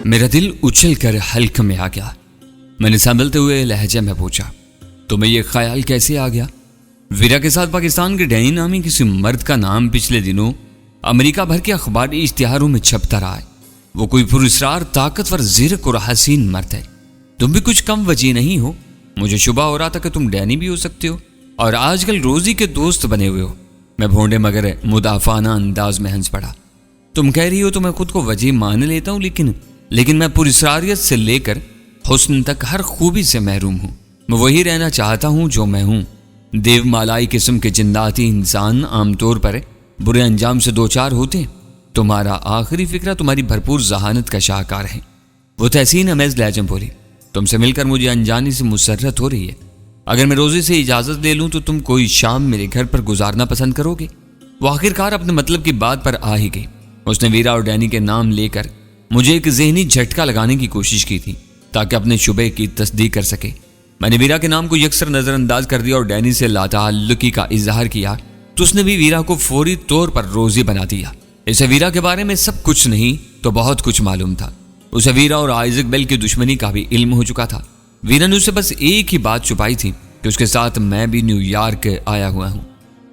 मेरा दिल उछल कर हल्क में आ गया। मैंने संभलते हुए लहजे में पूछा, तुम्हें यह ख्याल कैसे आ गया? वीरा के साथ पाकिस्तान के डैनी नामी किसी मर्द का नाम पिछले दिनों अमेरिका भर के अखबारी इश्तिहारों में छपता रहा है। वो कोई पुरस्कार, ताकतवर, ज़िरक और हसीन मर्द है। तुम भी कुछ कम वजीह नहीं हो। मुझे शुबा हो रहा था कि तुम डैनी भी हो सकते हो और आजकल रोजी के दोस्त बने हुए हो। मैं भोंडे मगर मुदाफाना अंदाज में हंस पड़ा। तुम कह रही हो तो मैं खुद को वजीह मान लेता हूँ, लेकिन मैं पुरस्कारियत से लेकर हुस्न तक हर खूबी से महरूम हूँ। मैं वही रहना चाहता हूँ जो मैं हूँ। देवमालाई किस्म के जिंदाती इंसान आमतौर पर बुरे अंजाम से दो चार होते। तुम्हारा आखिरी फिक्रा तुम्हारी भरपूर जहानत का शाहकार है। वो तहसीन अमेज लहजम बोली, तुमसे मिलकर मुझे अनजानी से मुसर्रत हो रही है। अगर मैं रोजी से इजाजत ले लूं तो तुम कोई शाम मेरे घर पर गुजारना पसंद करोगे? वो आखिरकार अपने मतलब की बात पर आ ही गई। उसने वीरा और डैनी के नाम लेकर मुझे एक जहनी झटका लगाने की कोशिश की थी ताकि अपने शुबे की तस्दीक कर सके। मैंने वीरा के नाम को यकसर नजरअंदाज कर दिया और डैनी से लाताल्लुकी का इजहार किया तो उसने भी वीरा को फौरी तौर पर रोजी बना दिया। इसे वीरा के बारे में सब कुछ नहीं तो बहुत कुछ मालूम था। उसे वीरा और आइजक बेल की दुश्मनी का भी इल्म हो चुका था। वीरा ने उसे बस एक ही बात छुपाई थी कि उसके साथ मैं भी न्यूयॉर्क आया हुआ हूँ।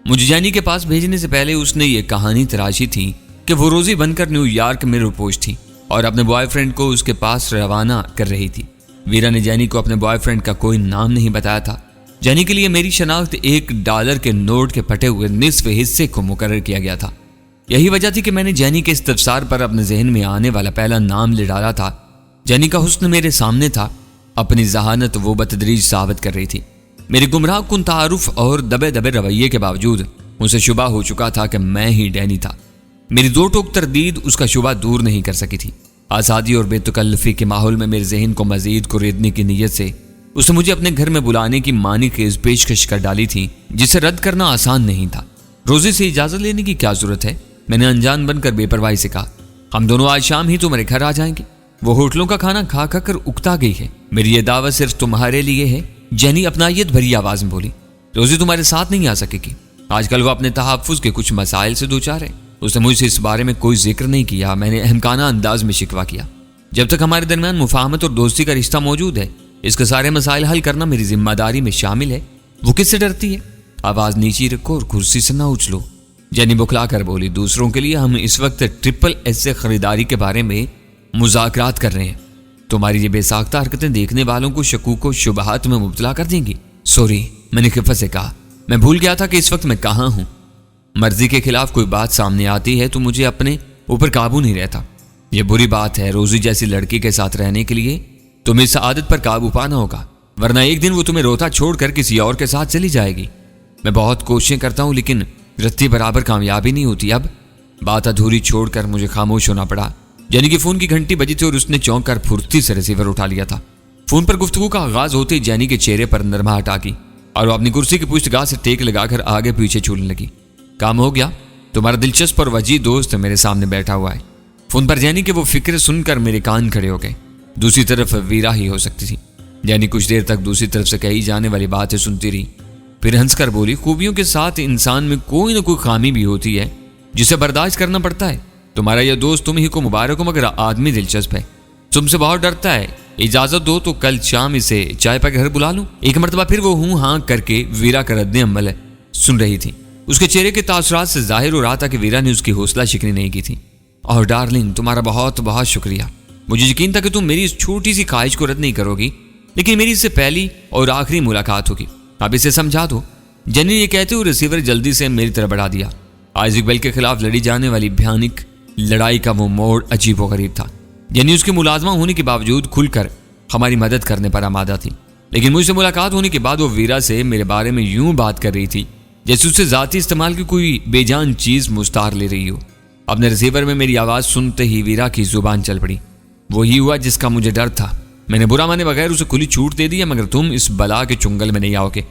मुझे जैनी के पास भेजने से पहले उसने ये कहानी तराशी थी कि वो रोजी बनकर न्यूयॉर्क में रुपोश थी और अपने बॉयफ्रेंड को उसके पास रवाना कर रही थी। वीरा ने जैनी को अपने बॉयफ्रेंड का कोई नाम नहीं बताया था। जैनी के लिए मेरी शनाख्त $1 के नोट के फटे हुए निस्फ हिस्से को मुकर्रर किया गया था। यही वजह थी कि मैंने जैनी के इस्तफसार पर अपने जहन में आने वाला पहला नाम ले डाला था। जैनी का हुस्न मेरे सामने था। अपनी जहानत वो बतदरीज साबित कर रही थी। मेरे गुमराह कुन तारुफ और दबे दबे रवैये के बावजूद उसे शुबा हो चुका था कि मैं ही डैनी था। मेरी दो टोक तरदीद उसका शुबा दूर नहीं कर सकी थी। आज़ादी और बेतकल्लफी के माहौल में मेरे जहन को मजीद कुरेदने की नीयत से उसने मुझे अपने घर में बुलाने की मानी खेज पेशकश कर डाली थी जिसे रद्द करना आसान नहीं था। रोजी से इजाजत लेने की क्या जरूरत है? मैंने अनजान बनकर बेपरवाही से कहा, हम दोनों आज शाम ही तुम्हारे घर आ जाएंगे। वो होटलों का खाना खा खा कर उकता गई है। मेरी ये दावत सिर्फ तुम्हारे लिए है। जैनी अपनायत भरी आवाज में बोली, रोजी तुम्हारे साथ नहीं आ सकेगी। आजकल वो अपने तहफ़्फ़ुज़ के कुछ मसाइल से दो चार है। उसने मुझसे इस बारे में कोई जिक्र नहीं किया। मैंने अहमकाना अंदाज में शिकवा किया, जब तक हमारे दरमियान मुफाहमत और दोस्ती का रिश्ता मौजूद है इसके सारे मसाइल हल करना मेरी जिम्मेदारी में शामिल है। वो किससे डरती है? आवाज नीची रखो और कुर्सी से ना उछलो। जैनी बुखला कर बोली, दूसरों के लिए हम इस वक्त SSS से खरीदारी के बारे में मुज़ाकरात कर रहे हैं। तुम्हारी ये बेसाख्ता हरकतें देखने वालों को शकूक व शुबहात में मुब्तला कर देंगी। सॉरी, मैंने खिफ़त से कहा, मैं भूल गया था कि इस वक्त मैं कहाँ हूँ। मर्जी के खिलाफ कोई बात सामने आती है तो मुझे अपने ऊपर काबू नहीं रहता। यह बुरी बात है। रोजी जैसी लड़की के साथ रहने के लिए तुम्हें इस आदत पर काबू पाना होगा, वरना एक दिन वो तुम्हें रोता छोड़कर किसी और के साथ चली जाएगी। मैं बहुत कोशिशें करता हूँ लेकिन रत्ती बराबर कामयाबी नहीं होती। अब बात अधूरी छोड़कर मुझे खामोश होना पड़ा। जैनी की फोन की घंटी बजी थी और उसने चौंक कर फुर्ती से रिसीवर उठा लिया था। फोन पर गुफ्तगू का आगाज होते ही जैनी के चेहरे पर नरमाहट आ गई और वो अपनी कुर्सी की पुष्टगाह से टेक लगाकर आगे पीछे छूने लगी। काम हो गया, तुम्हारा दिलचस्प और वजीह दोस्त मेरे सामने बैठा हुआ है। फोन पर जैनी के वो फिक्र सुनकर मेरे कान खड़े हो गए। दूसरी तरफ वीरा ही हो सकती थी। जैनी कुछ देर तक दूसरी तरफ से कही जाने वाली बातें सुनती रही, फिर हंसकर बोली, खूबियों के साथ इंसान में कोई ना कोई खामी भी होती है जिसे बर्दाश्त करना पड़ता है। तुम्हारा यह दोस्त तुम ही को मुबारक हो, मगर आदमी दिलचस्प है, तुमसे बहुत डरता है। इजाजत दो तो कल शाम इसे चाय पर घर बुला लूं। एक मरतबा फिर वो हूं हाँ करके वीरा का रद्द अमल सुन रही थी। उसके चेहरे के तासुरात से जाहिर हो रहा था कि वीरा ने उसकी हौसला शिकनी नहीं की थी। और डार्लिंग, तुम्हारा बहुत बहुत शुक्रिया। मुझे यकीन था कि तुम मेरी इस छोटी सी ख्वाहिश को रद्द नहीं करोगी, लेकिन मेरी इससे पहली और आखिरी मुलाकात होगी। अब इसे समझा दो। जैनी ने कहते हुए रिसीवर जल्दी से मेरी तरफ बढ़ा दिया। आइजक बेल के खिलाफ लड़ी जाने वाली भयानक लड़ाई का वो मोड़ अजीब व गरीब था। जैनी उसके मुलाजमा होने के बावजूद खुलकर हमारी मदद करने पर आमादा थी, लेकिन मुझसे मुलाकात होने के बाद वो वीरा से मेरे बारे में यूं बात कर रही थी जैसे उससे जाती इस्तेमाल की कोई बेजान चीज मुस्तार ले रही हो। अपने रिसीवर में मेरी आवाज सुनते ही वीरा की जुबान चल पड़ी। वही हुआ जिसका मुझे डर था। मैंने बुरा माने बगैर उसे खुली छूट दे दी है, मगर तुम इस बला के चुंगल में नहीं आओगे।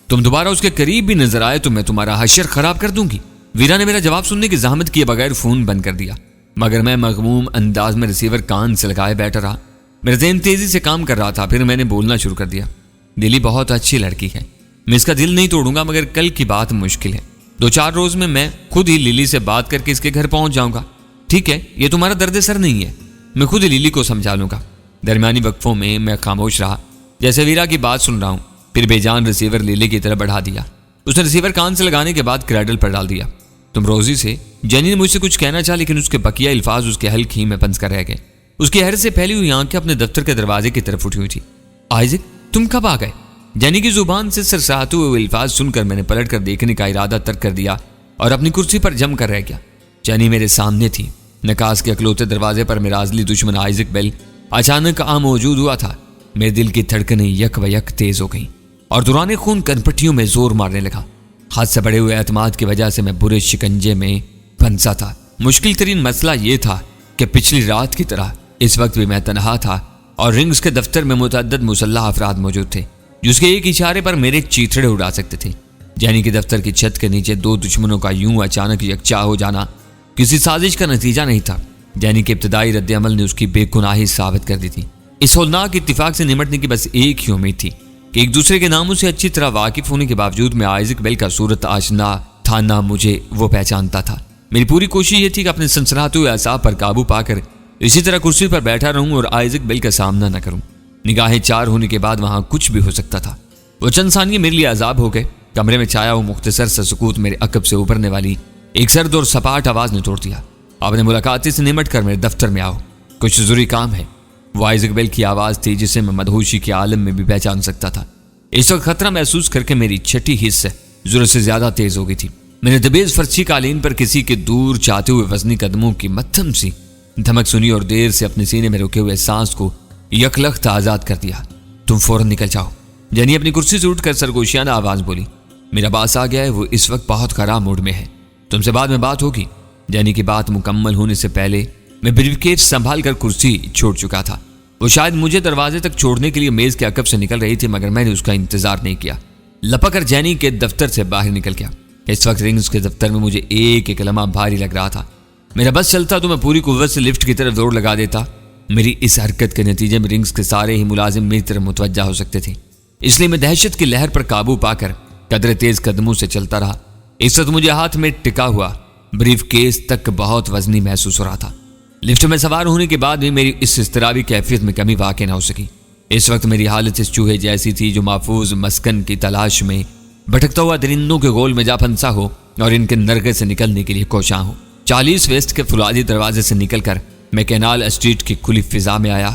तुम दोबारा उसके करीब भी नजर आए तो मैं तुम्हारा हशर खराब कर दूंगी। वीरा ने मेरा जवाब सुनने की जहमत किए बगैर फोन बंद कर दिया, मगर मैं मगमूम अंदाज में रिसीवर कान से लगाए बैठा रहा। मेरा ज़हन तेजी से काम कर रहा था। फिर मैंने बोलना शुरू कर दिया, दिली बहुत अच्छी लड़की है, मैं इसका दिल नहीं तोड़ूंगा, मगर कल की बात मुश्किल है। 2-4 रोज में मैं खुद ही लिली से बात करके इसके घर पहुंच जाऊंगा। ठीक है, ये तुम्हारा दर्द सर नहीं है। मैं खुद लिली को समझा लूंगा। दरमियानी वक्फों में मैं खामोश रहा, जैसे वीरा की बात सुन रहा हूँ। फिर बेजान रिसीवर लिली की तरफ बढ़ा दिया। उसने रिसीवर कान से लगाने के बाद क्रैडल पर डाल दिया। तुम रोजी से, जेनी ने मुझसे कुछ कहना चाहा, लेकिन उसके बकिया अल्फाज उसके हल्क ही में फंस कर रह गए। उसकी हैरत से फैली हुई आंखें अपने दफ्तर के दरवाजे की तरफ उठी हुई थी। आइजक, तुम कब आ गए? जेनी की जुबान से सरसराते हुए अल्फाज सुनकर मैंने पलट कर देखने का इरादा तर्क कर दिया और अपनी कुर्सी पर जम कर रह गया। जेनी मेरे सामने थी। नकास के अकलौते दरवाजे पर मेरा आजली दुश्मन आइजक बेल अचानक आ मौजूद हुआ था। मेरे दिल की धड़कनें यक व यक तेज हो गईं और दौरान खून कनपट्टियों में जोर मारने लगा। हाथ से बड़े हुए एतमाद की वजह से मैं बुरे शिकंजे में फंसा था। मुश्किल तरीन मसला यह था कि पिछली रात की तरह इस वक्त भी मैं तनहा था और रिंग्स के दफ्तर में मुतअद्दिद मुसल्लह अफराद मौजूद थे, जिसके एक इशारे पर मेरे चीथड़े उड़ा सकते थे। जेनी के दफ्तर की छत के नीचे दो दुश्मनों का यूं अचानक यकजा हो जाना किसी साजिश का नतीजा नहीं था। जेनी के इब्तदाई रद्द अमल ने उसकी बेगुनाही साबित कर दी थी। इस होलनाक इत्तिफाक से निमटने की बस एक ही उम्मीद थी कि एक दूसरे के नामों से अच्छी तरह वाकिफ होने के बावजूद मैं आइजक बेल का सूरत आशना था ना मुझे वो पहचानता था। मेरी पूरी कोशिश ये थी कि अपने सनसनाते हुए असाब पर काबू पाकर इसी तरह कुर्सी पर बैठा रहूं और आइजक बेल का सामना न करूं। निगाहें चार होने के बाद वहां कुछ भी हो सकता था। वो चंद सानिये मेरे लिए अजाब हो गए। कमरे में छाया वो मुख्तसर सा सुकूत मेरे अकब से उभरने वाली एक सर्द और सपाट आवाज ने तोड़ दिया। आपने मुलाकाती से निमट कर मेरे दफ्तर में आओ, कुछ जरूरी काम है। वो आइजक बेल की आवाज थी जिसे मैं मदहोशी के आलम में भी पहचान सकता था। इस वक्त खतरा महसूस करके मेरी छठी हिस्स जरूरत से ज्यादा तेज हो गई थी। मैंने दबेज फर्शी कालीन पर किसी के दूर चाहते हुए वजनी कदमों की मध्यम सी धमक सुनी और देर से अपने सीने में रुके हुए सांस को यकलख्त आजाद कर दिया। तुम फौरन निकल जाओ। जेनी अपनी कुर्सी से उठकर सरगोशियाना आवाज बोली। मेरा बास आ गया है, वो इस वक्त बहुत खराब मूड में है, तुमसे बाद में बात होगी। जेनी की बात मुकम्मल होने से पहले मैं ब्रीफकेस संभाल कर कुर्सी छोड़ चुका था। वो शायद मुझे दरवाजे तक छोड़ने के लिए मेज के अकब से निकल रही थी, मगर मैंने उसका इंतजार नहीं किया। लपक कर जेनी के दफ्तर से बाहर निकल गया। इस वक्त रिंग्स के दफ्तर में मुझे एक एक लम्हा भारी लग रहा था। मेरा बस चलता तो मैं पूरी कुव्वत से लिफ्ट की तरफ दौड़ लगा देता। मेरी इस हरकत के नतीजे में रिंग्स के सारे ही मुलाजिम मेरी तरफ मुतवज्जा हो सकते थे, इसलिए मैं दहशत की लहर पर काबू पाकर कदरे तेज कदमों से चलता रहा। इस वक्त मुझे हाथ में टिका हुआ ब्रीफ केस तक बहुत वजनी महसूस हो रहा था। लिफ्ट में सवार होने के बाद भी मेरी इस इस्तराबी कैफियत में कमी वाक़ई न हो सकी। इस वक्त मेरी हालत इस चूहे जैसी थी जो महफूज मस्कन की तलाश में भटकता हुआ दरिंदों के गोल में जा फंसा हो और इनके नरगे से निकलने के लिए कोशां हो। 40 वेस्ट के फुलादी दरवाजे से निकलकर मैं कैनाल स्ट्रीट की खुली फिजा में आया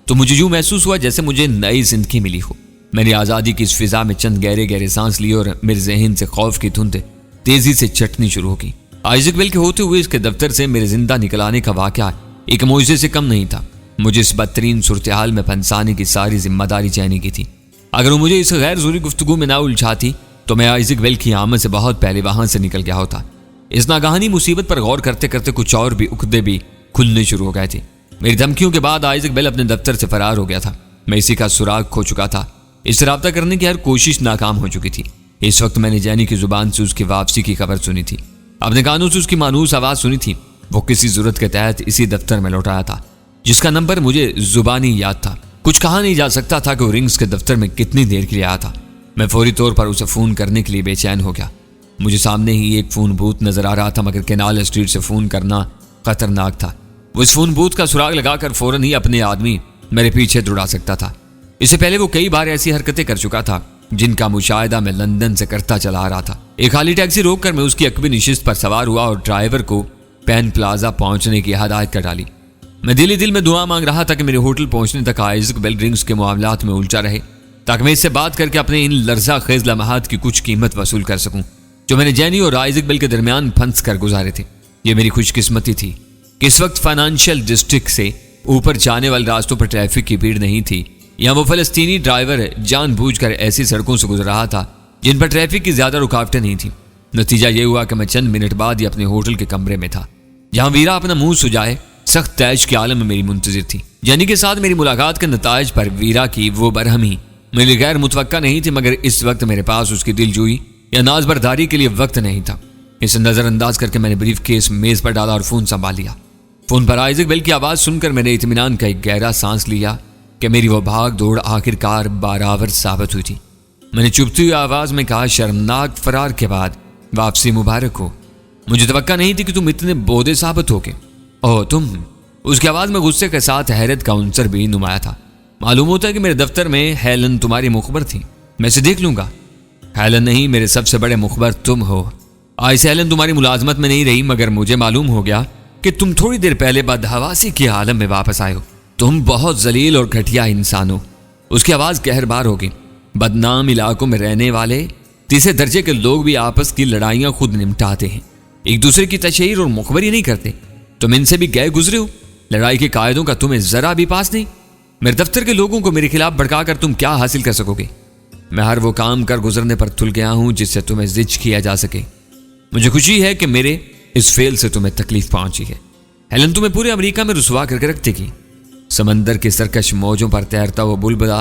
तो मुझे यूं महसूस हुआ जैसे मुझे नई जिंदगी मिली हो। मैंने आज़ादी की इस फिजा में चंद गहरे गहरे सांस लिए और मेरे जहन से खौफ की धुंध तेजी से चटनी शुरू हो गई। आइजक बेल के होते हुए इसके दफ्तर से मेरे जिंदा निकल आने का वाकया एक मौजे से कम नहीं था। मुझे इस बदतरीन सूरत हाल में फंसाने की सारी जिम्मेदारी जेनी की थी। अगर वो मुझे इस गैर जरूरी गुफ्तगू में ना उलझाती तो मैं आइजक बेल की आमद से बहुत पहले वहां से निकल गया होता। इस नागहानी मुसीबत पर गौर करते करते कुछ और भी उकदे भी खुलने शुरू हो गए थे। मेरी धमकियों के बाद आइजक बेल अपने दफ्तर से फरार हो गया था। मैं इसी का सुराग खो चुका था। इससे राब्ता करने की हर कोशिश नाकाम हो चुकी थी। इस वक्त मैंने जेनी की जुबान से उसकी वापसी की खबर सुनी थी। अपने कानों से उसकी मानूस आवाज सुनी थी। वो किसी जरूरत के तहत इसी दफ्तर में लौट आया था, जिसका नंबर मुझे जुबानी याद था। कुछ कहा नहीं जा सकता था कि वो रिंग्स के दफ्तर में कितनी देर के लिए आया था। मैं फौरी तौर पर उसे फोन करने के लिए बेचैन हो गया। मुझे सामने ही एक फोन बूथ नजर आ रहा था, मगर कैनाल स्ट्रीट से फोन करना खतरनाक था। वो इस फोन बूथ का सुराग लगाकर फौरन ही अपने आदमी मेरे पीछे दौड़ा सकता था। इससे पहले वो कई बार ऐसी हरकतें कर चुका था जिनका मुशाहिदा मैं लंदन से करता चला आ रहा था। एक खाली टैक्सी रोककर मैं उसकी अकबी निशिस्त पर सवार हुआ और ड्राइवर को पैन प्लाजा पहुंचने की हदायत कर डाली। मैं दिली दिल में दुआ मांग रहा था कि मेरे होटल पहुंचने तक आइजक बेल रिंग्स के मामलात में उलझा रहे, ताकि मैं इससे बात करके अपने इन लर्जा खेज लम्हात की कुछ कीमत वसूल कर सकूं जो मैंने जेनी और आइजक बेल के दरमियान फंस कर गुजारे थे। ये मेरी खुशकिस्मती थी कि इस वक्त फाइनेंशियल डिस्ट्रिक्ट से ऊपर जाने वाले रास्तों पर ट्रैफिक की भीड़ नहीं थी। यहाँ वो फलस्तीनी ड्राइवर जानबूझकर ऐसी सड़कों से गुजर रहा था जिन पर ट्रैफिक की ज्यादा रुकावटें नहीं थी। नतीजा ये हुआ कि मैं चंद मिनट बाद ही अपने होटल के कमरे में था, जहाँ वीरा अपना मुंह सुजाए सख्त तैश के आलम में मेरी मुंतजिर थी। जेनी के साथ मेरी मुलाकात के नताज पर वीरा की वो बरहमी मेरे गैर मुतवक्का नहीं थी, मगर इस वक्त मेरे पास उसकी दिलजोई या नाजबरदारी के लिए वक्त नहीं था। इसे नजरअंदाज करके मैंने ब्रीफ केस मेज पर डाला और फोन संभाल लिया। फोन पर आइजक बेल की आवाज सुनकर मैंने इत्मीनान का एक गहरा सांस लिया कि मेरी वो भाग दौड़ आखिरकार बारावर साबित हुई थी। मैंने चुभती हुई आवाज में कहा, शर्मनाक फरार के बाद वापसी मुबारक हो। मुझे तवक्का नहीं थी कि तुम इतने बोधे साबित होगे। ओह तुम, उसकी आवाज में गुस्से के साथ हैरत का उनसर भी नुमाया था। मालूम होता है कि मेरे दफ्तर में हेलन तुम्हारी मुखबर थी, मैं इसे देख लूंगा। हेलन नहीं, मेरे सबसे बड़े मुखबर तुम हो। आज से हेलन तुम्हारी मुलाजमत में नहीं रही, मगर मुझे मालूम हो गया कि तुम थोड़ी देर पहले बदहवासी के आलम में वापस आए हो। तुम बहुत जलील और घटिया इंसान हो। उसकी आवाज कहरबार होगी। बदनाम इलाकों में रहने वाले तीसरे दर्जे के लोग भी आपस की लड़ाइयां खुद निपटाते हैं, एक दूसरे की तशहीर और मुखबरी नहीं करते। तुम इनसे भी गए गुजरे हो। लड़ाई के कायदों का तुम्हें जरा भी पास नहीं। मेरे दफ्तर के लोगों को मेरे खिलाफ भड़काकर तुम क्या हासिल कर सकोगे? मैं हर वो काम कर गुजरने पर तुल गया हूं जिससे तुम्हें जिज किया जा सके। मुझे खुशी है कि मेरे इस फेल से तुम्हें तकलीफ पहुंची है। हेलन तुम्हें पूरे अमेरिका में रुसवा करके रख देगी। समंदर के सरकश मौजों पर तैरता हुआ बुलबुला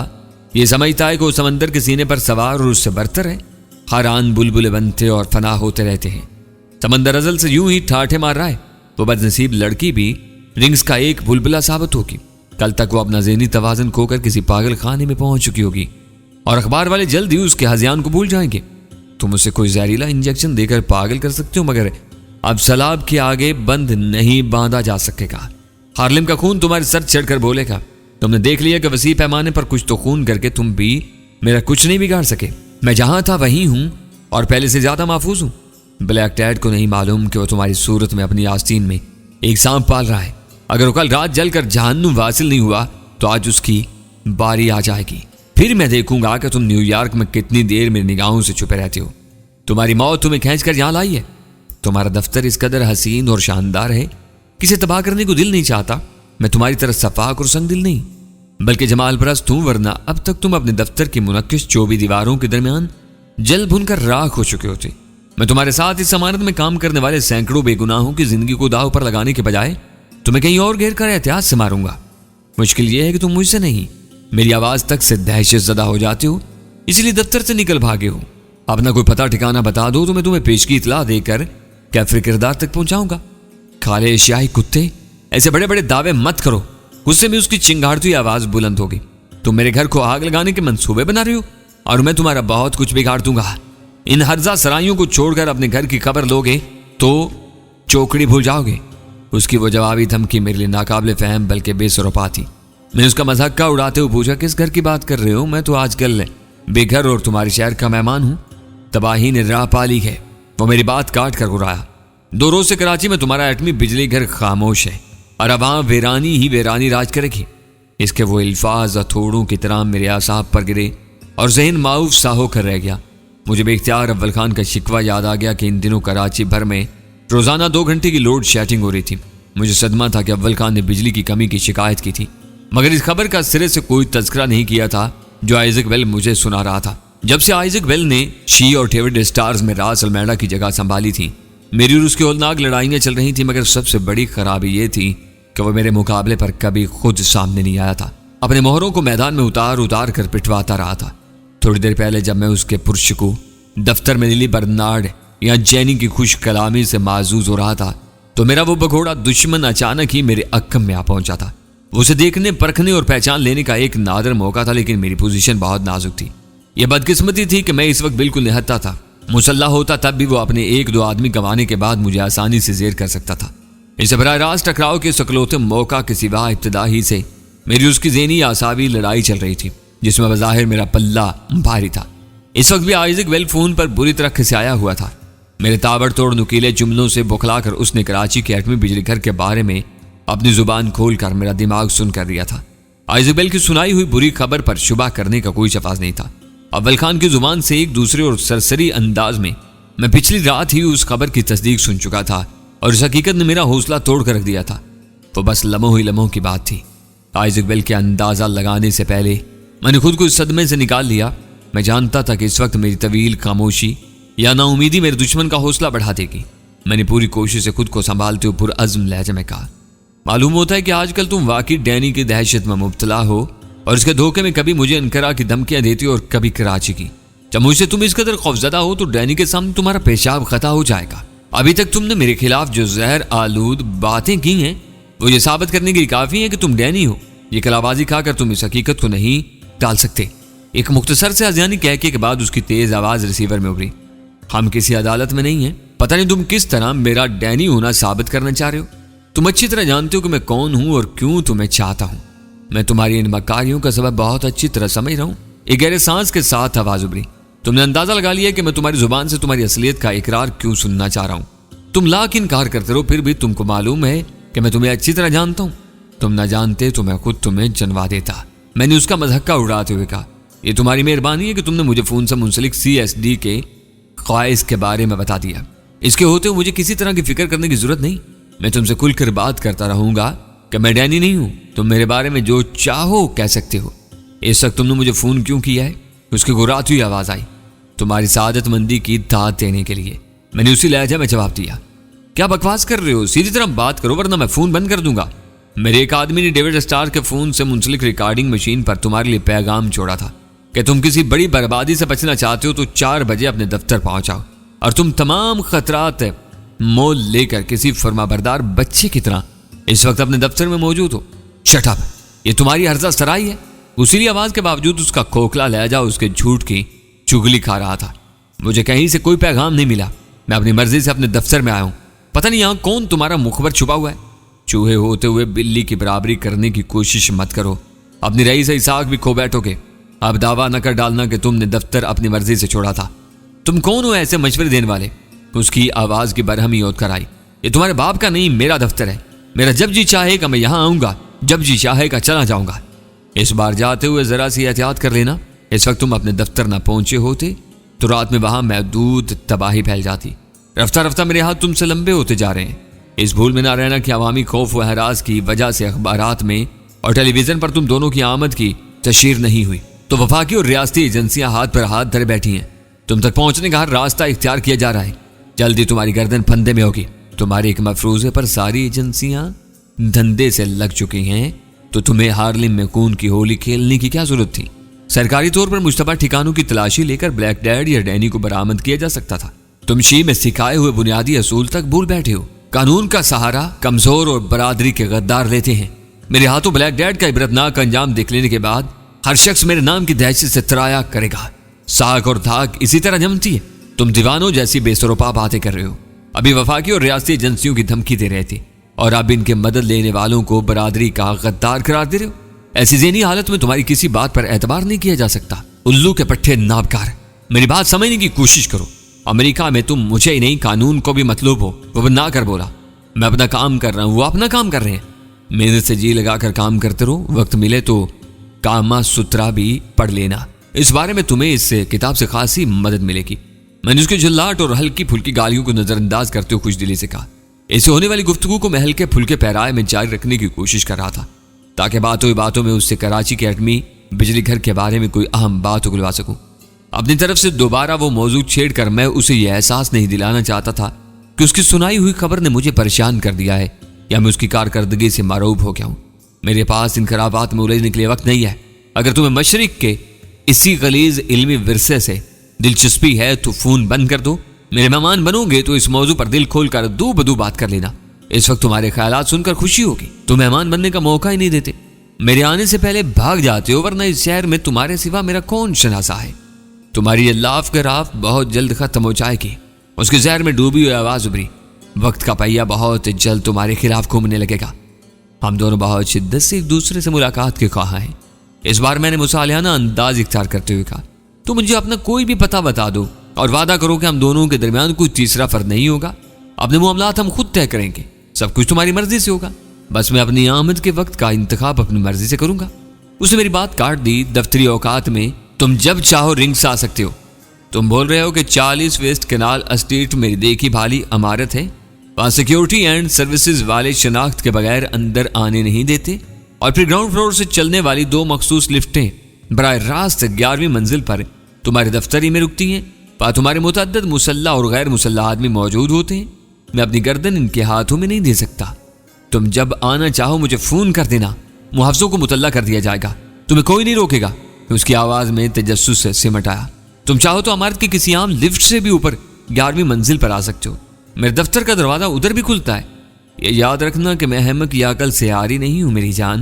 ये समझता है कि वो समंदर के सीने पर सवार और उससे बरतर है। हर आन बुलबुले बनते और फना होते रहते हैं। समंदर अजल से यूं ही ठाठे मार रहा है। वो बदनसीब लड़की भी रिंग्स का एक बुलबुला साबित होगी। कल तक वो अपना ज़हनी तवाज़न खोकर किसी पागल खाने में पहुंच चुकी होगी और अखबार वाले जल्द ही उसके हज़ियान को भूल जाएंगे। तुम उसे कोई जहरीला इंजेक्शन देकर पागल कर सकते हो, मगर अब सलाब के आगे बंद नहीं बांधा जा सकेगा। हार्लेम का खून तुम्हारे सर चढ़कर बोलेगा। तुमने देख लिया कि वसी पैमाने पर कुछ तो खून करके तुम भी मेरा कुछ नहीं बिगाड़ सके। मैं जहां था वहीं हूं और पहले से ज्यादा महफूज हूं। ब्लैक टैड को नहीं मालूम कि वो तुम्हारी सूरत में अपनी आस्तीन में एक सांप पाल रहा है। अगर वो कल रात जलकर जहन्नुम वासिल नहीं हुआ तो आज उसकी बारी आ जाएगी। फिर मैं देखूंगा कि तुम न्यूयॉर्क में कितनी देर मेरी निगाहों से छुपे रहते हो। तुम्हारी मौत तुम्हें खींच कर यहां लाई है। तुम्हारा दफ्तर इस कदर हसीन और शानदार है, किसे तबाह करने को दिल नहीं चाहता। मैं तुम्हारी तरह सफाक और संगदिल नहीं, बल्कि जमाल परस्त हूं, वरना अब तक तुम अपने दफ्तर की मुनक्किश 24 दीवारों के दरमियान जल भुनकर राख हो चुके होते। मैं तुम्हारे साथ इस अमानत में काम करने वाले सैकड़ों बेगुनाहों की जिंदगी को दाव पर लगाने के बजाय तुम्हें कहीं और घेर कर एहतियात से मारूंगा। मुश्किल यह है कि तुम मुझसे नहीं, मेरी आवाज तक से दहशत ज़दा हो जाते हो, इसलिए दफ्तर से निकल भागे हो। अपना कोई पता ठिकाना बता दो तो मैं तुम्हें पेश की इतला देकर कैफे किरदार तक पहुंचाऊंगा। काले एशियाई कुत्ते, ऐसे बड़े बड़े दावे मत करो। गुस्से में उसकी चिंगाड़ती आवाज बुलंद होगी। तुम मेरे घर को आग लगाने के मंसूबे बना रहे हो और मैं तुम्हारा बहुत कुछ बिगाड़ दूंगा। इन हर्जा सराइयों को छोड़कर अपने घर की खबर लोगे तो चौकड़ी भूल जाओगे। उसकी वो जवाबी धमकी मेरे लिए नाकाबिले फहम बल्कि बेसुरोपा थी। मैंने उसका मजाक का उड़ाते हुए पूछा, किस घर की बात कर रहे हो? मैं तो आजकल बेघर और तुम्हारे शहर का मेहमान हूं। तबाही ने राह पाली है। वो मेरी बात काट कर गुराया। 2 रोज से कराची में तुम्हारा एटमी बिजली घर खामोश है और अब वहां वीरानी ही वीरानी राज करेगी। इसके वो अल्फाज हथौड़ों की तरह मेरे आसाब पर गिरे और जहन माऊफ सा होकर रह गया। मुझे बेख्तियार अव्वल खान का शिकवा याद आ गया कि इन दिनों कराची भर में रोजाना 2 घंटे की लोड शेडिंग हो रही थी। मुझे सदमा था कि अव्वल खान ने बिजली की कमी की शिकायत की थी, मगर इस खबर का सिरे से कोई तज़किरा नहीं किया था जो आइजक वेल मुझे सुना रहा था। जब से आइजक वेल ने शी और डेविड स्टार्स में रास अलमेडा की जगह संभाली थी, मेरी और उसकी होलनाक लड़ाइयाँ चल रही थी, मगर सबसे बड़ी खराबी ये थी कि वह मेरे मुकाबले पर कभी खुद सामने नहीं आया था। अपने मोहरों को मैदान में उतार उतार कर पिटवाता रहा था। थोड़ी देर पहले जब मैं उसके पुरुष को दफ्तर में लिली बर्नार्ड या जेनी की खुश कलामी से माजूज हो रहा था तो मेरा वो भगोड़ा दुश्मन अचानक ही मेरे अक्कम में आ पहुंचा था। उसे देखने, परखने और पहचान लेने का एक नादर मौका था, लेकिन मेरी पोजीशन बहुत नाजुक थी। यह बदकिस्मती थी कि मैं इस वक्त बिल्कुल निहत्था था। मुसल्ला होता तब भी वो अपने 1-2 आदमी गंवाने के बाद मुझे आसानी से जेर कर सकता था। इस बराह रास्त टकराव के सकलोते मौका के सिवा इब्तिदा ही से मेरी उसकी ज़हनी आसाबी लड़ाई चल रही थी, जिसमें बज़ाहिर मेरा पल्ला भारी था। इस वक्त भी आइजक वेल फोन पर बुरी तरह खिसियाया हुआ था। मेरे ताबड़तोड़ नुकीले जुमलों से बौखलाकर उसने कराची के एटमी बिजली घर के बारे में अपनी जुबान खोलकर मेरा दिमाग सुन कर दिया था। आइजक वेल की सुनाई हुई बुरी खबर पर शुबा करने का कोई शफाज नहीं था। अव्वल खान की जुबान से एक दूसरे और सरसरी अंदाज में मैं पिछली रात ही उस खबर की तस्दीक सुन चुका था और इस हकीकत ने मेरा हौसला तोड़ कर रख दिया था। वो बस लम्हों की बात थी। आइजक वेल के अंदाजा लगाने से पहले मैंने खुद को इस सदमे से निकाल लिया। मैं जानता था कि इस वक्त मेरी तवील खामोशी या नाउमीदी मेरे दुश्मन का हौसला बढ़ा देगी। मैंने पूरी कोशिश से खुद को संभालते हुए पुरअज़्म लहजे में कहा, मालूम होता है कि आजकल तुम वाकई डैनी की दहशत में मुब्तला हो और इसके धोखे में कभी मुझे अनकरा की धमकियां देती हो और कभी कराची की। जब मुझसे तुम इस कदर खौफजदा हो तो डैनी के सामने तुम्हारा पेशाब खता हो जाएगा। अभी तक तुमने मेरे खिलाफ जो जहर आलूद बातें की हैं वो ये साबित करने के लिए काफ़ी है कि तुम डैनी हो। ये कलाबाजी खाकर तुम इस हकीकत को नहीं टाल सकते। एक मुख्तसर से अजानी कह के बाद उसकी तेज आवाज रिसीवर में उभरी, हम किसी अदालत में नहीं हैं। पता नहीं तुम किस तरह मेरा डैनी होना साबित करना चाह रहे हो। तुम अच्छी तरह जानते हो कि मैं कौन हूं और क्यों तुम्हें चाहता हूं। मैं तुम्हारी इन मक्कारियों का सबब बहुत अच्छी तरह समझ रहा हूं। एक गहरे सांस के साथ आवाज उभरी। तुमने अंदाजा लगा लिया कि मैं तुम्हारी जुबान से तुम्हारी असलियत का इकरार क्यों सुनना चाह रहा हूं। तुम लाख इनकार करते रहो, फिर भी तुमको मालूम है कि मैं तुम्हें अच्छी तरह जानता हूं। तुम ना जानते तो मैं खुद तुम्हें जनवा देता। मैंने उसका मज़हक्का उड़ाते हुए कहा, यह तुम्हारी मेहरबानी है कि तुमने मुझे फोन से मुंसलिक CSD के ख्वाहिश के बारे में बता दिया। इसके होते हुए मुझे किसी तरह की फिक्र करने की जरूरत नहीं। मैं तुमसे खुलकर बात करता रहूंगा कि मैं डैनी नहीं हूं। तुम मेरे बारे में जो चाहो कह सकते हो। इस वक्त तुमने मुझे फोन क्यों किया है? उसकी गुर्राती हुई आवाज आई। तुम्हारी सादतमंदी की दाद देने के लिए। मैंने उसी लहजा में जवाब दिया। क्या बकवास कर रहे हो? सीधी तरह बात करो वरना मैं फोन बंद कर दूंगा। मेरे एक आदमी ने डेविड स्टार के फोन से मुंसलिक रिकॉर्डिंग मशीन पर तुम्हारे लिए पैगाम छोड़ा था कि तुम किसी बड़ी बर्बादी से बचना चाहते हो तो 4 बजे अपने दफ्तर पहुंचाओ और तुम तमाम खतरात मोल लेकर किसी फर्माबरदार बच्चे की तरह इस वक्त अपने दफ्तर में मौजूद हो। Shut up! ये तुम्हारी हर्जा सराई है। उसीली आवाज के बावजूद उसका खोखला लहजा उसके झूठ की चुगली खा रहा था। मुझे कहीं से कोई पैगाम नहीं मिला। मैं अपनी मर्जी से अपने दफ्तर में आया हूं। पता नहीं यहां कौन तुम्हारा मुखबर छुपा हुआ है। चूहे होते हुए बिल्ली की बराबरी करने की कोशिश मत करो। अपनी रईस इसाक भी खो बैठोगे। अब दावा न कर डालना कि तुमने दफ्तर अपनी मर्जी से छोड़ा था। तुम कौन हो ऐसे मशवरे देने वाले? उसकी आवाज की बरहमी ओद कर आई। ये तुम्हारे बाप का नहीं, मेरा दफ्तर है। मेरा जब जी चाहेगा मैं यहां आऊंगा, जब जी चाहेगा चला जाऊंगा। इस बार जाते हुए जरा सी एहतियात कर लेना। इस वक्त तुम अपने दफ्तर ना पहुंचे होते तो रात में वहां महदूद तबाही फैल जाती। रफ्ता रफ्ता मेरे हाथ तुमसे लंबे होते जा रहे हैं। इस भूल में ना रहना कि अवामी खौफ व हरास की वजह से अखबारात में और टेलीविजन पर तुम दोनों की आमद की तशहीर नहीं हुई तो वफाकी और रियासती एजेंसियां हाथ पर हाथ धरे बैठी हैं। तुम तक पहुंचने का हर रास्ता इख्तियार किया जा रहा है। जल्दी तुम्हारी गर्दन फंदे में होगी। तुम्हारे एक मफरूजे पर सारी एजेंसियां धंधे से लग चुकी हैं तो तुम्हें हार्लिम में खून की होली खेलने की क्या जरूरत थी? सरकारी तौर पर मुश्तबा ठिकानों की तलाशी लेकर ब्लैक डैड या डैनी को बरामद किया जा सकता था। तुम शी में सिखाए हुए बुनियादी असूल तक भूल बैठे हो। कानून का सहारा कमजोर और बरादरी के गद्दार लेते हैं। मेरे हाथों ब्लैक डैड का इबरतनाक अंजाम देख लेने के बाद हर शख्स मेरे नाम की दहशत से त्राया करेगा। साग और धाक इसी तरह जमती है। तुम दीवानों जैसी बेसरोपा बातें कर रहे हो। अभी वफाकी और रियासती एजेंसियों की धमकी दे रहे थे और अब इनके मदद लेने वालों को बरादरी का गद्दार करार दे रहे हो। ऐसी ज़हनी हालत में तुम्हारी किसी बात पर एतबार नहीं किया जा सकता। उल्लू के पट्टे नाबकार। मेरी बात समझने की कोशिश करो। अमेरिका में तुम मुझे ही नहीं कानून को भी मतलूब हो। वो ना कर बोला। मैं अपना काम कर रहा हूं, वो अपना काम कर रहे हैं। मेहनत से जी लगाकर काम करते रहो। वक्त मिले तो कामा सुतरा भी पढ़ लेना। इस बारे में तुम्हें इस किताब से खासी मदद मिलेगी। मैंने उसके झल्लाट और हल्की फुल्की गालियों को नजरअंदाज करते हुए खुश दिली से कहा। इससे होने वाली गुफ्तगू को मैं हल्के फुल्के पैराए में जारी रखने की कोशिश कर रहा था ताकि बातों में उससे कराची के एटमी बिजली घर के बारे में कोई अहम बात उगलवा सकूं। अपनी तरफ से दोबारा वो मौजूद छेड़कर मैं उसे यह एहसास नहीं दिलाना चाहता था कि उसकी सुनाई हुई खबर ने मुझे परेशान कर दिया है या मैं उसकी कारकर्दगी से मारूब हो गया हूं। मेरे पास इन खराबात में उलझने के लिए वक्त नहीं है। अगर तुम्हें मशरिक के इसी गलीज इल्मी विरसे से दिलचस्पी है तो फोन बंद कर दो। मेरे मेहमान बनोगे तो इस मौजू पर दिल खोलकर दो बदू बात कर लेना। इस वक्त तुम्हारे ख्यालात सुनकर खुशी होगी। तुम मेहमान बनने का मौका ही नहीं देते। मेरे आने से पहले भाग जाते हो, वरना इस शहर में तुम्हारे सिवा मेरा कौन शनासा है। तुम्हारी ये लाफ गराफ बहुत जल्द खत्म हो जाएगी। उसके जहर में डूबी हुई आवाज उभरी। वक्त का पहिया बहुत जल्द तुम्हारे खिलाफ घूमने लगेगा। हम दोनों बहुत शिद्दत से एक दूसरे से मुलाकात के ख्वाह हैं। इस बार मैंने मुसालियाना अंदाज इख्तियार करते हुए कहा, तो मुझे अपना कोई भी पता बता दो और वादा करो कि हम दोनों के दरमियान कोई तीसरा फर्द नहीं होगा। अपने मामलात हम खुद तय करेंगे। सब कुछ तुम्हारी मर्जी से होगा। बस मैं अपनी आमद के वक्त का इंतखाब अपनी मर्जी से करूंगा। उसने मेरी बात काट दी। दफ्तरी औकात में तुम जब चाहो रिंग से आ सकते हो। तुम बोल रहे हो कि 40 वेस्ट कैनाल एस्टेट मेरी देखी भाली इमारत है। वहां सिक्योरिटी एंड सर्विसेज वाले शनाख्त के बगैर अंदर आने नहीं देते और फिर ग्राउंड फ्लोर से चलने वाली 2 मखसूस लिफ्टें बराह रास्त 11वीं मंजिल पर तुम्हारे दफ्तर ही में रुकती हैं। वहां तुम्हारे मुतअद्दिद मुसल्ला और गैर मुसल्ला आदमी मौजूद होते हैं। मैं अपनी गर्दन इनके हाथों में नहीं दे सकता। तुम जब आना चाहो मुझे फोन कर देना। मुहाफ़िज़ों को मुतल्ला कर दिया जाएगा। तुम्हें कोई नहीं रोकेगा। उसकी आवाज में तजस्सुस से सिमट आया। तुम चाहो तो इमारत की किसी आम लिफ्ट से भी ऊपर 11वीं मंजिल पर आ सकते हो। मेरे दफ्तर का दरवाजा उधर भी खुलता है। ये याद रखना कि मैं अहमक या अकल से आरी नहीं हूं मेरी जान।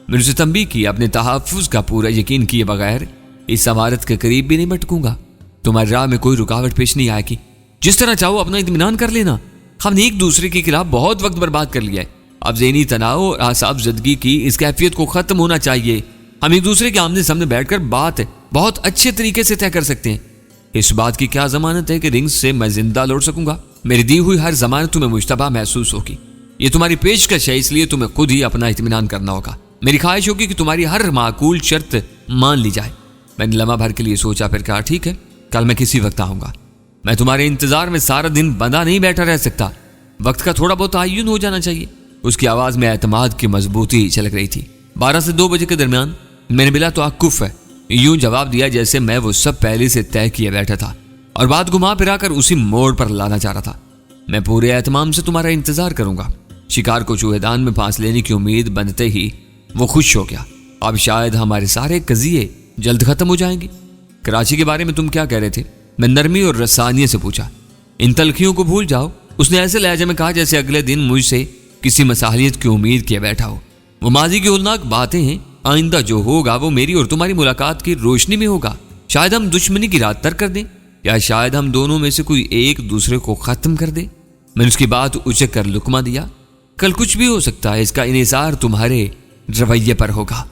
मैंने उसे तंबीह की। अपने तहफ़्फ़ुज़ का पूरा यकीन किए बगैर इस इमारत के करीब भी नहीं भटकूंगा। तुम्हारी राह में कोई रुकावट पेश नहीं आएगी। जिस तरह चाहो अपना इत्मीनान कर लेना। हमने एक दूसरे के खिलाफ बहुत वक्त बर्बाद कर लिया है। अब ज़हनी तनाव और आसाब ज़दगी की इस कैफियत को ख़त्म होना चाहिए। हम एक दूसरे के आमने सामने बैठकर बात बहुत अच्छे तरीके से तय कर सकते हैं। इस बात की क्या जमानत है कि रिंग से मैं जिंदा लौट सकूंगा? मेरी दी हुई हर जमानत तुम्हें मुश्तबा महसूस होगी। ये तुम्हारी पेशकश है, इसलिए तुम्हें खुद ही अपना इत्मीनान करना होगा। मेरी ख्वाहिश होगी कि तुम्हारी हर माकूल शर्त मान ली जाए। मैंने लम्हा भर के लिए सोचा, फिर कहा ठीक है, कल मैं किसी वक्त आऊंगा। मैं तुम्हारे इंतजार में सारा दिन बंधा नहीं बैठा रह सकता। वक्त का थोड़ा बहुत आयुन हो जाना चाहिए। उसकी आवाज में एतमाद की मजबूती झलक रही थी। 12 से 2 बजे के दरमियान मैंने बिला तवक्कुफ है यूं जवाब दिया जैसे मैं वो सब पहले से तय किए बैठा था और बात घुमा फिरा कर उसी मोड़ पर लाना चाह रहा था। मैं पूरे एहतमाम से तुम्हारा इंतजार करूंगा। शिकार को चूहेदान में फांस लेने की उम्मीद बनते ही वो खुश हो गया। अब शायद हमारे सारे कजिए जल्द खत्म हो जाएंगे। कराची के बारे में तुम क्या कह रहे थे? मैं नरमी और रसानियत से पूछा। इन तलखियों को भूल जाओ, उसने ऐसे लहजे में कहा जैसे अगले दिन मुझसे किसी मसालियत की उम्मीद किए बैठा हो। वो माजी की होलनाक बातें हैं। आइंदा जो होगा वो मेरी और तुम्हारी मुलाकात की रोशनी में होगा। शायद हम दुश्मनी की रात तर्क कर दें, या शायद हम दोनों में से कोई एक दूसरे को खत्म कर दे। मैंने उसकी बात उचक कर लुकमा दिया। कल कुछ भी हो सकता है, इसका इन्हिसार तुम्हारे रवैये पर होगा।